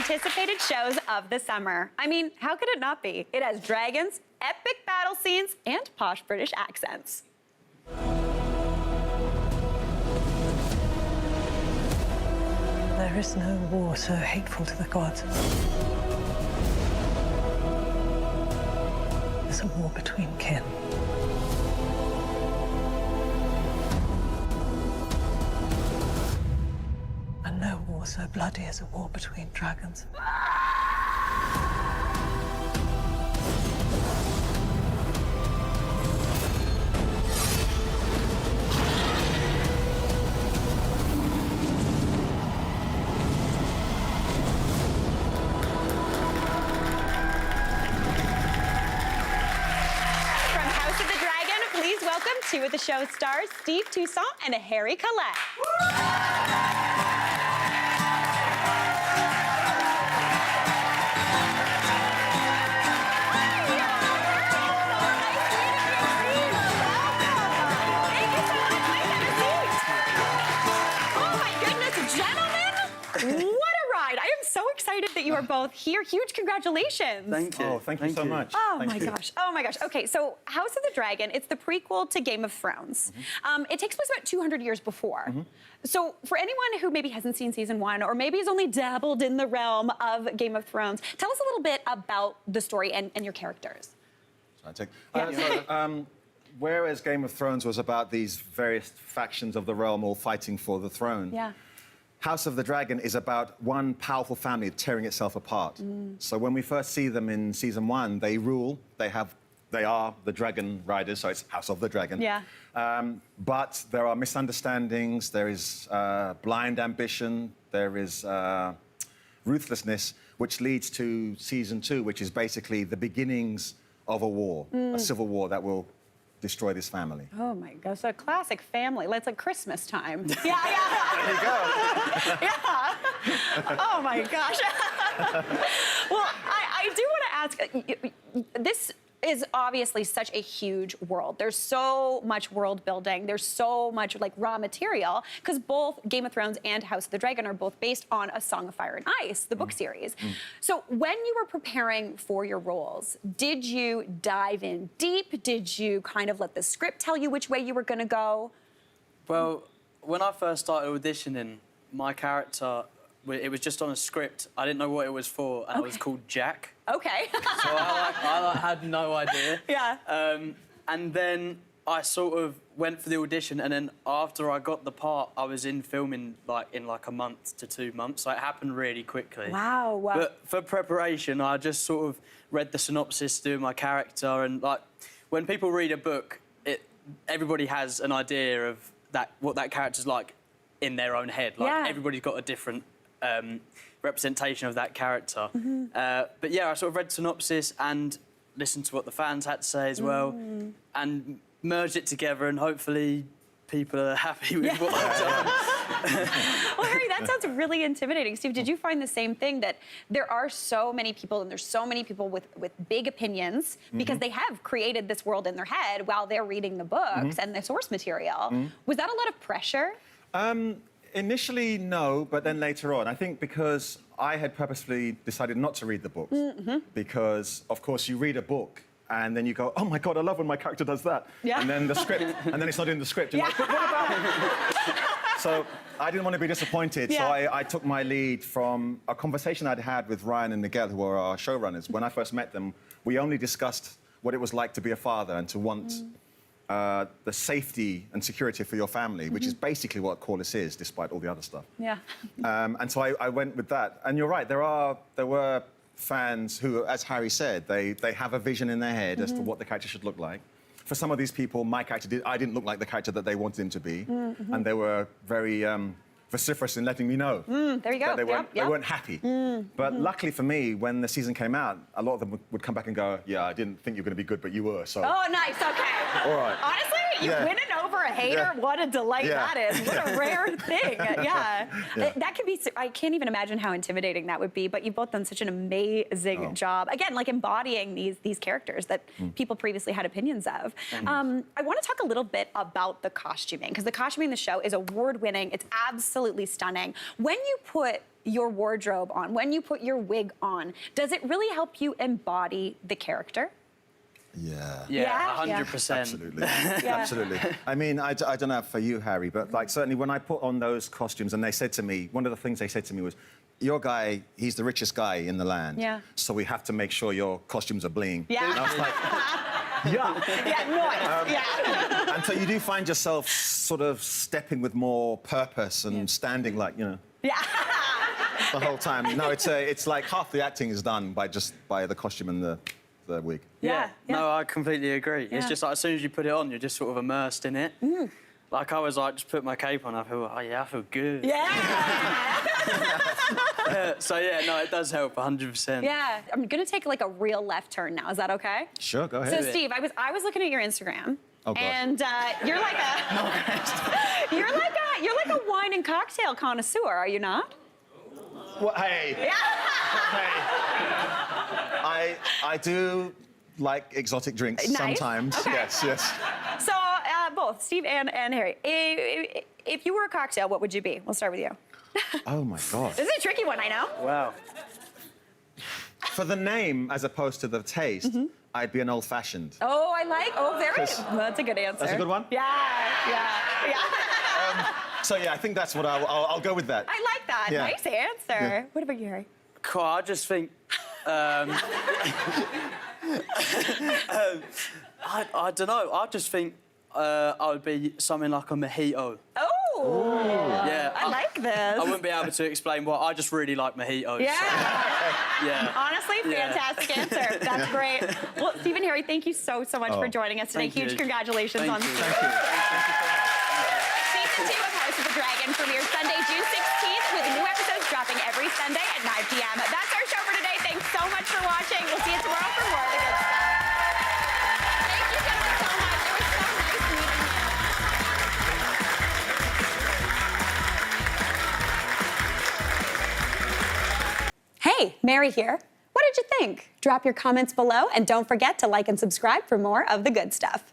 anticipated shows of the summer. I mean, how could it not be? It has dragons, epic battle scenes, and posh British accents. There is no war so hateful to the gods. There's a war between kin. And no war so bloody as a war between dragons. Welcome two of the show's stars, Steve Toussaint and Harry Collett. That you are both here. Huge congratulations. Thank you. Oh, thank you so much. Oh my gosh. Oh my gosh. Okay, so House of the Dragon, it's the prequel to Game of Thrones. It takes place about 200 years before. So for anyone who maybe hasn't seen season 1 or maybe has only dabbled in the realm of Game of Thrones, tell us a little bit about the story and your characters. Whereas Game of Thrones was about these various factions of the realm all fighting for the throne, House of the Dragon is about one powerful family tearing itself apart. So when we first see them in season 1, they rule, they are the Dragon Riders, so it's House of the Dragon. But there are misunderstandings, there is blind ambition, there is ruthlessness, which leads to season 2, which is basically the beginnings of a war, a civil war that will destroy this family. Oh my gosh, a classic family. It's like Christmas time. There you go. Oh my gosh. Well, I do want to ask, this is obviously such a huge world. There's so much world building. There's so much like raw material because both Game of Thrones and House of the Dragon are both based on A Song of Fire and Ice, the book series. So when you were preparing for your roles, did you dive in deep? Did you kind of let the script tell you which way you were going to go? Well, when I first started auditioning, my character, it was just on a script. I didn't know what it was for, and I was called Jack. Okay. So I had no idea. And then I sort of went for the audition, and then after I got the part, I was in filming in a month to 2 months. So it happened really quickly. Wow. But for preparation, I just sort of read the synopsis, doing my character, and when people read a book, everybody has an idea of what that character's like in their own head. Everybody's got a different representation of that character. But yeah, I sort of read synopsis and listened to what the fans had to say as well, and merged it together, and hopefully people are happy with what I've done. Well, Harry, that sounds really intimidating. Steve, did you find the same thing, that there are so many people and there's so many people with big opinions because they have created this world in their head while they're reading the books and the source material? Was that a lot of pressure? Initially, no, but then later on. I think because I had purposefully decided not to read the books. Because, of course, you read a book and then you go, oh my God, I love when my character does that. And then the script, and then it's not in the script. You're like, but what about it? So I didn't want to be disappointed. So I took my lead from a conversation I'd had with Ryan and Miguel, who are our showrunners. When I first met them, we only discussed what it was like to be a father and to want the safety and security for your family, which is basically what Collett is, despite all the other stuff. And so I went with that. And you're right, there were fans who, as Harry said, they have a vision in their head as to what the character should look like. For some of these people, I didn't look like the character that they wanted him to be, and they were very vociferous in letting me know. There you go. That they weren't happy. But luckily for me, when the season came out, a lot of them would come back and go, yeah, I didn't think you were going to be good, but you were, so... Oh, nice, okay. All right. Honestly, you winning over a hater, what a delight that is. What a rare thing, That can be, I can't even imagine how intimidating that would be, but you've both done such an amazing job. Again, like embodying these characters that people previously had opinions of. I want to talk a little bit about the costuming, because the costuming in the show is award-winning. It's absolutely stunning. When you put your wardrobe on, when you put your wig on, does it really help you embody the character? Yeah. Yeah, Yeah? 100%. Absolutely. Absolutely. I mean, I don't know for you, Harry, but like certainly when I put on those costumes and they said to me, one of the things they said to me was, your guy, he's the richest guy in the land. Yeah. So we have to make sure your costumes are bling. Yeah. And I was like, yeah. Yeah, nice. Yeah. And so you do find yourself sort of stepping with more purpose and standing like, you know, Yeah. the whole time. No, it's like half the acting is done by the costume and the wig. Yeah. No, I completely agree. Yeah. It's just like as soon as you put it on, you're just sort of immersed in it. Like I was like, just put my cape on, I feel, oh yeah, I feel good. Yeah. So yeah, no, it does help 100%. Yeah. I'm gonna take like a real left turn now. Is that okay? Sure, go So ahead. Steve, I was looking at your Instagram, Oh, God. and you're like a you're like a wine and cocktail connoisseur, are you not? Well, hey. Yeah. I do like exotic drinks Nice. sometimes. Okay. Yes. So both Steve and Harry, if you were a cocktail, what would you be? We'll start with you. Oh my God. This is a tricky one, I know. Wow. For the name as opposed to the taste, I'd be an old-fashioned. Oh, very. Chris. That's a good answer. That's a good one? Yeah. So yeah, I think that's what I'll go with that. I like that. Yeah. Nice answer. Yeah. What about you, Harry? Cool, I just think, I don't know. I just think I would be something like a mojito. Oh. Yeah. I like this. I wouldn't be able to explain why. I just really like mojitos. Yeah. Yeah. Honestly, Yeah. fantastic answer. That's great. Well, Steve and Harry, thank you so much for joining us today. Thank you. Huge congratulations Thank on you. Season 2 of House of the Dragon premieres Sunday, June 16th, with new episodes dropping every Sunday at 9 p.m. That's our show for today. Thanks so much for watching. We'll see you tomorrow for more of the good stuff. Thank you gentlemen so much. It was so nice meeting you. Hey, Mary here. What did you think? Drop your comments below and don't forget to like and subscribe for more of the good stuff.